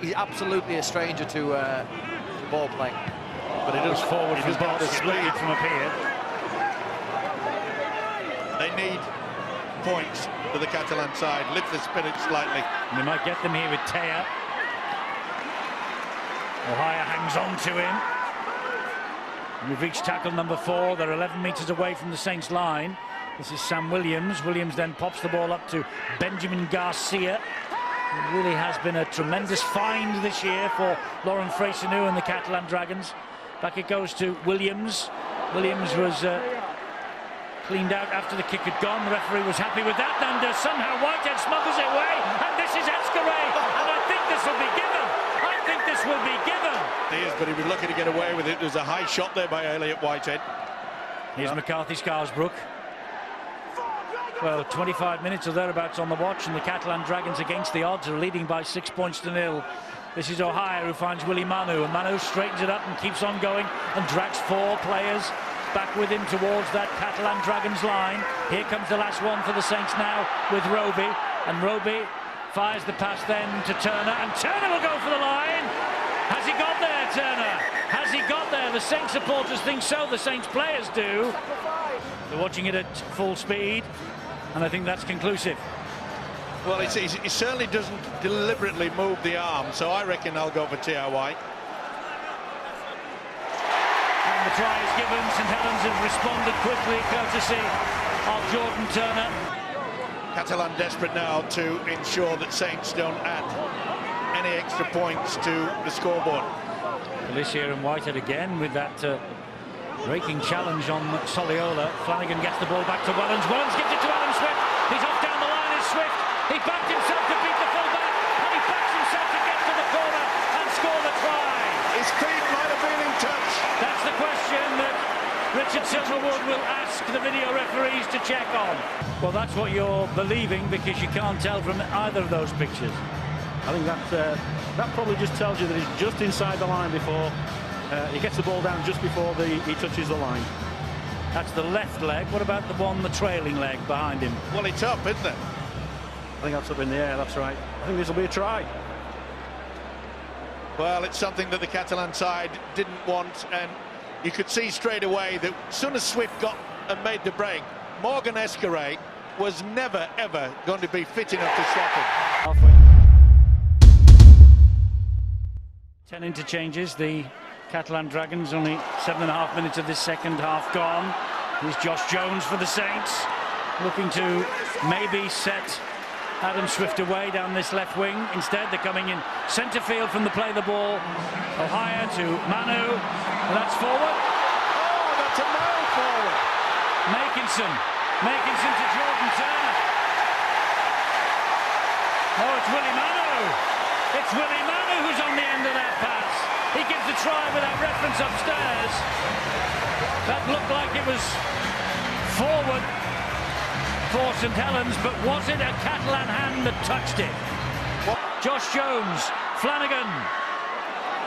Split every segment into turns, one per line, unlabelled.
he's absolutely a stranger to ball playing.
But it is forward from ball to speed from up here.
They need points for the Catalan side. Lift the spirit slightly.
And they might get them here with Taya. Ohio hangs on to him. And we've reached tackle number 4. They're 11 metres away from the Saints line. This is Sam Williams. Williams then pops the ball up to Benjamin Garcia. It really has been a tremendous find this year for Laurent Freycinou and the Catalan Dragons. Back it goes to Williams. Williams was cleaned out after the kick had gone. The referee was happy with that, and somehow Whitehead smuggles it away, and this is Escaray, and I think this will be given. I think this will be given.
He is, but he was lucky to get away with it. There's a high shot there by Elliot Whitehead.
Here's McCarthy Scarsbrook. Well, 25 minutes or thereabouts on the watch, and the Catalan Dragons against the odds are leading by 6 points to 0. This is Ohio who finds Willie Manu, and Manu straightens it up and keeps on going and drags 4 players back with him towards that Catalan Dragons line. Here comes the last one for the Saints now with Roby, and Roby fires the pass then to Turner, and Turner will go for the line. Has he got there, Turner? Has he got there? The Saints supporters think so, the Saints players do. They're watching it at full speed, and I think that's conclusive.
Well, he certainly doesn't deliberately move the arm, so I reckon I'll go for TRY.
And the try is given. St. Helens have responded quickly, courtesy of Jordan Turner.
Catalan desperate now to ensure that Saints don't add any extra points to the scoreboard.
Alicia and Whitehead again with that breaking challenge on Soliola. Flanagan gets the ball back to Wellens. Wellens gives it to Adam Swift. He's off down the line, is Swift. He backed himself to beat the fullback, and he backs himself to get to the corner and score the try.
His feet might have been in touch.
That's the question that Richard Silverwood will ask the video referees to check on. Well, that's what you're believing, because you can't tell from either of those pictures.
I think that probably just tells you that he's just inside the line before he gets the ball down, just before he touches the line.
That's the left leg. What about the trailing leg behind him?
Well, it's up, isn't it?
I think that's up in the air, that's right. I think this will be a try.
Well, it's something that the Catalan side didn't want, and you could see straight away that as soon as Swift got and made the break, Morgan Escaray was never, ever going to be fit enough to stop him.
Halfway. 10 interchanges. The Catalan Dragons, only 7.5 minutes of this second half gone. Here's Josh Jones for the Saints, looking to maybe set Adam Swift away down this left wing. Instead, they're coming in centre field from the play the ball. Ohio to Manu, and that's forward.
Oh, that's a mile forward.
Makinson to Jordan Turner. Oh, it's Willie Manu. It's Willie Manu who's on the end of that pass. He gives the try without reference upstairs. That looked like it was forward for St. Helens, but was it a Catalan hand that touched it? Josh Jones, Flanagan.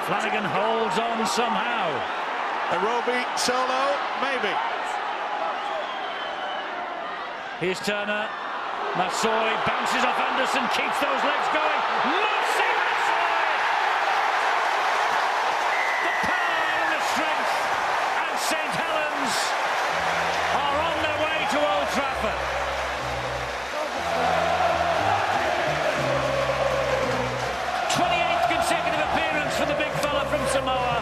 Flanagan holds on somehow.
A Roby solo, maybe.
Here's Turner. Massoy bounces off Anderson, keeps those legs going. Massoy! The power and the strength, and St. Helens are on their way to Old Trafford. Consecutive appearance for the big fella from Samoa.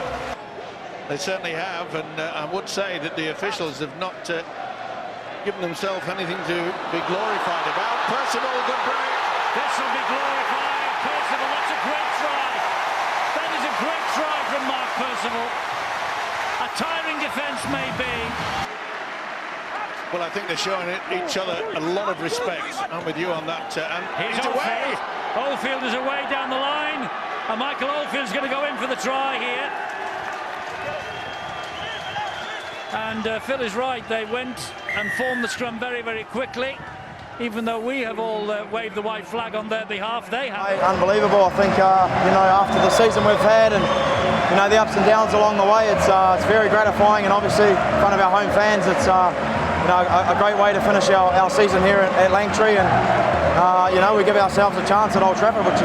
They certainly have, and I would say that the officials have not given themselves anything to be glorified about. Percival, good break.
This will be glorified. Percival, that's a great try. That is a great try from Mark Percival. A tiring defence maybe.
Well, I think they're showing each other a lot of respect. I'm with you on that. And
he's
away.
Oldfield. Oldfield is away down the line. And Michael Oldfield's going to go in for the try here. And Phil is right. They went and formed the scrum very, very quickly. Even though we have all waved the white flag on their behalf, they have.
Unbelievable. I think, after the season we've had and, the ups and downs along the way, it's very gratifying. And obviously, in front of our home fans, it's a great way to finish our season here at Langtree, and we give ourselves a chance at Old Trafford, which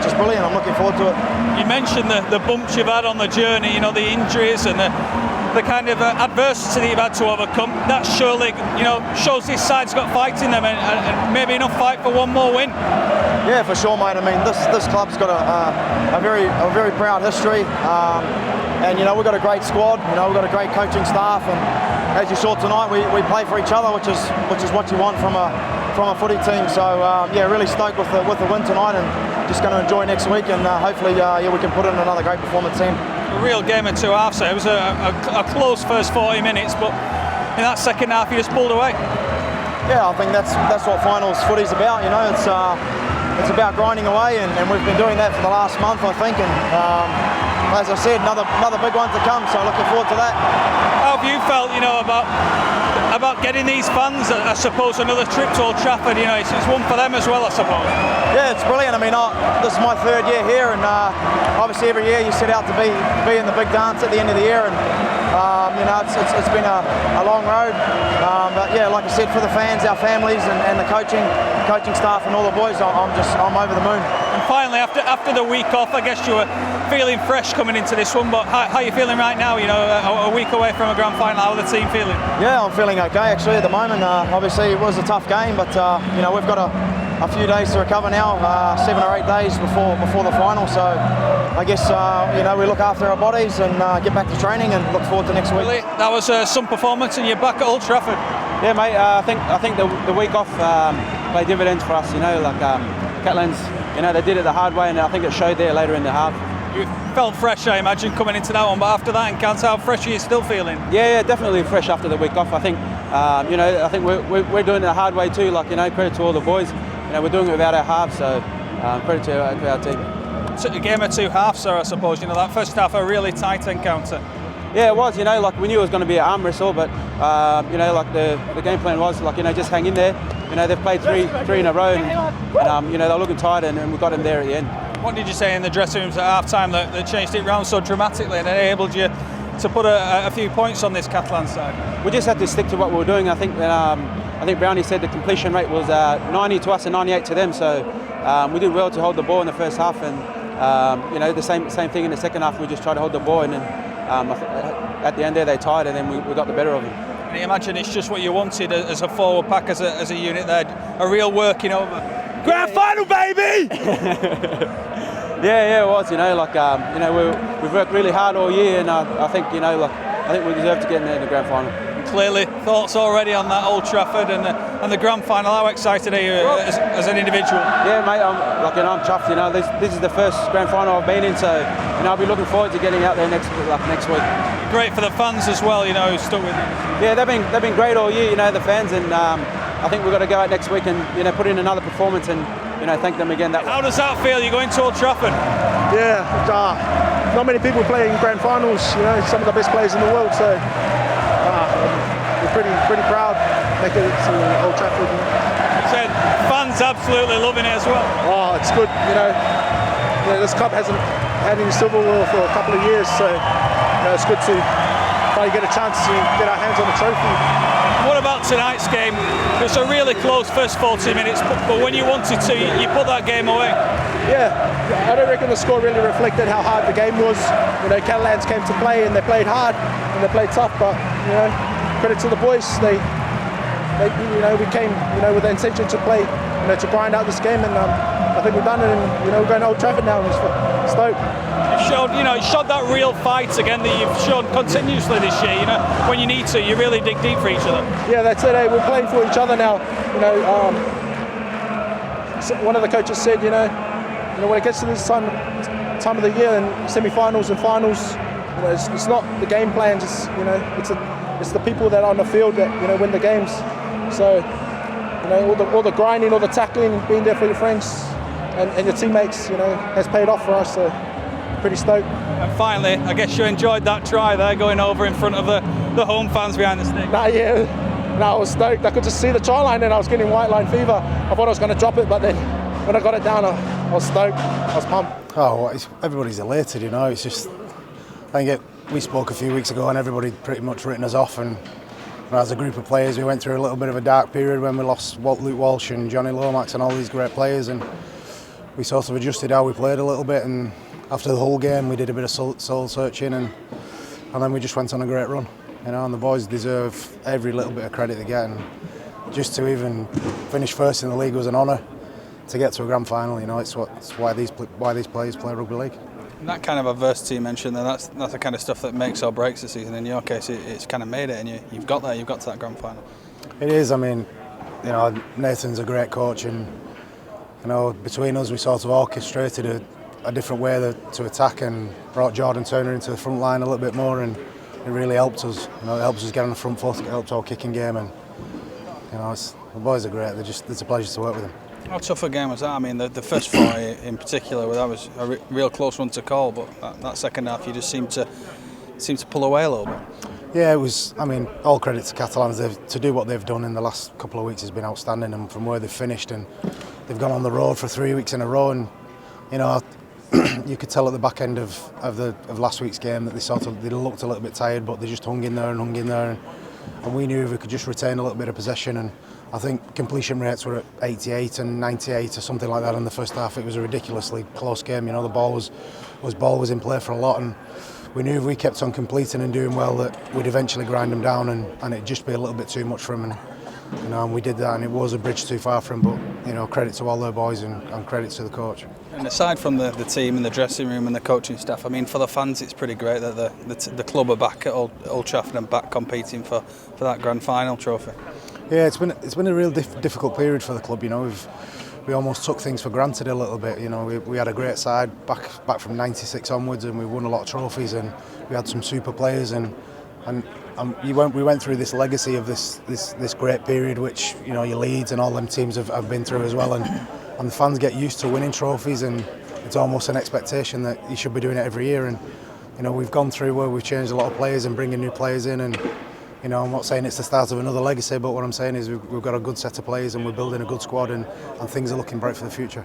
is brilliant. I'm looking forward to it.
You mentioned the bumps you've had on the journey, the injuries and the kind of adversity that you've had to overcome. That surely, shows this side's got fight in them, and maybe enough fight for one more win.
Yeah, for sure, mate. I mean, this club's got a very proud history, and we've got a great squad. We've got a great coaching staff, and as you saw tonight, we play for each other, which is what you want from a footy team. So really stoked with the win tonight, and just going to enjoy next week, and hopefully we can put in another great performance in.
A real game of two halves. It was a close first 40 minutes, but in that second half you just pulled away.
Yeah, I think that's what finals footy's about. It's about grinding away, and we've been doing that for the last month, I think. And as I said, another big one to come. So looking forward to that.
How have you felt, about getting these fans? I suppose another trip to Old Trafford. It's one for them as well, I suppose. Yeah,
it's brilliant. I mean, this is my third year here, and obviously every year you set out to be in the big dance at the end of the year, and it's been a long road. But yeah, like I said, for the fans, our families, and the coaching staff, and all the boys, I'm over the moon.
And finally, after the week off, I guess you were feeling fresh coming into this one. But how are you feeling right now? A week away from a grand final, how are the team feeling? Yeah,
I'm feeling okay actually at the moment. Obviously, it was a tough game, but we've got a few days to recover now, 7 or 8 days before the final. So I guess we look after our bodies and get back to training and look forward to next week.
Really? That was some performance, and you're back at Old Trafford.
Yeah, mate. I think the week off played dividends for us. Catalans, they did it the hard way, and I think it showed there later in the half.
You felt fresh, I imagine, coming into that one, but after that encounter, how fresh are you still feeling?
Yeah, definitely fresh after the week off. I think, I think we're doing it the hard way too. Credit to all the boys. We're doing it without our halves, so credit to our team.
It's a game of two halves, sir, I suppose. That first half, a really tight encounter.
Yeah, it was. We knew it was going to be an arm wrestle, but the game plan was just hang in there. They've played three in a row, and they're looking tired, and we got them there at the end.
What did you say in the dressing rooms at half time that changed it round so dramatically and enabled you to put a few points on this Catalan side?
We just had to stick to what we were doing. I think Brownie said the completion rate was 90 to us and 98 to them, so we did well to hold the ball in the first half, and the same thing in the second half. We just tried to hold the ball, and then at the end there they tied, and then we got the better of them.
And I imagine it's just what you wanted as a forward pack, as a unit there, a real working over. Grand final, baby!
Yeah, it was. We've worked really hard all year, and I think we deserve to get in the grand final.
Clearly, thoughts already on that Old Trafford and the grand final. How excited are you as an individual?
Yeah, mate, I'm chuffed. This is the first grand final I've been in, so I'll be looking forward to getting out there next week.
Great for the fans as well, who stuck with you.
Yeah, they've been great all year, the fans, and I think we've got to go out next week and put in another performance and thank them again.
How does that feel? You're going to Old Trafford?
Yeah, not many people play in grand finals. Some of the best players in the world, so we're pretty proud making it to Old Trafford.
Said fans absolutely loving it as well.
Oh, it's good. This club hasn't had any silverware for a couple of years, so it's good to finally get a chance to get our hands on the trophy.
What about tonight's game? It was a really close first 40 minutes, but when you wanted to, you put that game away.
Yeah, I don't reckon the score really reflected how hard the game was. Catalans came to play, and they played hard and they played tough. But credit to the boys. We came with the intention to play, to grind out this game, and I think we've done it. And we're going to Old Trafford now, and it's stoked.
You showed that real fight again that you've shown continuously this year. When you need to, you really dig deep for each other.
Yeah, that's it. We're playing for each other now. One of the coaches said, when it gets to this time of the year and semi-finals and finals, it's not the game plans. It's the people that are on the field that win the games. So all the grinding, all the tackling, being there for your friends and your teammates, has paid off for us. So pretty stoked.
And finally, I guess you enjoyed that try there, going over in front of the home fans behind the stick.
I was stoked. I could just see the try line and I was getting white line fever. I thought I was going to drop it, but then when I got it down, I was stoked. I was pumped.
Everybody's elated, It's just, we spoke a few weeks ago and everybody pretty much written us off, and
as a group of players, we went through a little bit of a dark period when we lost Luke Walsh and Johnny Lomax and all these great players, and we sort of adjusted how we played a little bit, and after the whole game we did a bit of soul searching, and then we just went on a great run, you know, and the boys deserve every little bit of credit they get, and just to even finish first in the league was an honour. To get to a grand final, you know, it's why these players play rugby league.
And that kind of adversity you mentioned there, that's the kind of stuff that makes or breaks the season. In your case, it's kind of made it, and you've got there, you've got to that grand final.
It is. I mean, you know, Nathan's a great coach, and you know, between us we sort of orchestrated a different way to attack, and brought Jordan Turner into the front line a little bit more, and it really helped us. You know, it helps us get on the front foot, it helps our kicking game, and you know, the boys are great. It's a pleasure to work with them.
How tough a game was that? I mean, the first four in particular, that was a real close one to call, but that second half you just seemed to pull away a little bit.
Yeah, it was. I mean, all credit to Catalans. To do what they've done in the last couple of weeks has been outstanding, and from where they've finished, and they've gone on the road for 3 weeks in a row, and you know, you could tell at the back end of last week's game that they looked a little bit tired, but they just hung in there, and we knew if we could just retain a little bit of possession, and I think completion rates were at 88 and 98 or something like that in the first half. It was a ridiculously close game. You know, the ball was in play for a lot, and we knew if we kept on completing and doing well that we'd eventually grind them down, and it'd just be a little bit too much for them. And you know, and we did that, and it was a bridge too far for them. But you know, credit to all their boys and credit to the coach. And
aside from the team and the dressing room and the coaching staff, I mean, for the fans, it's pretty great that the club are back at Old Trafford and back competing for that grand final trophy.
Yeah, it's been a real difficult period for the club. You know, we almost took things for granted a little bit. You know, we had a great side back from '96 onwards, and we won a lot of trophies, and we had some super players, and we went through this legacy of this great period, which you know your Leeds and all them teams have been through as well, and the fans get used to winning trophies, and it's almost an expectation that you should be doing it every year. And you know, we've gone through where we've changed a lot of players and bringing new players in, and you know, I'm not saying it's the start of another legacy, but what I'm saying is we've got a good set of players and we're building a good squad, and things are looking bright for the future.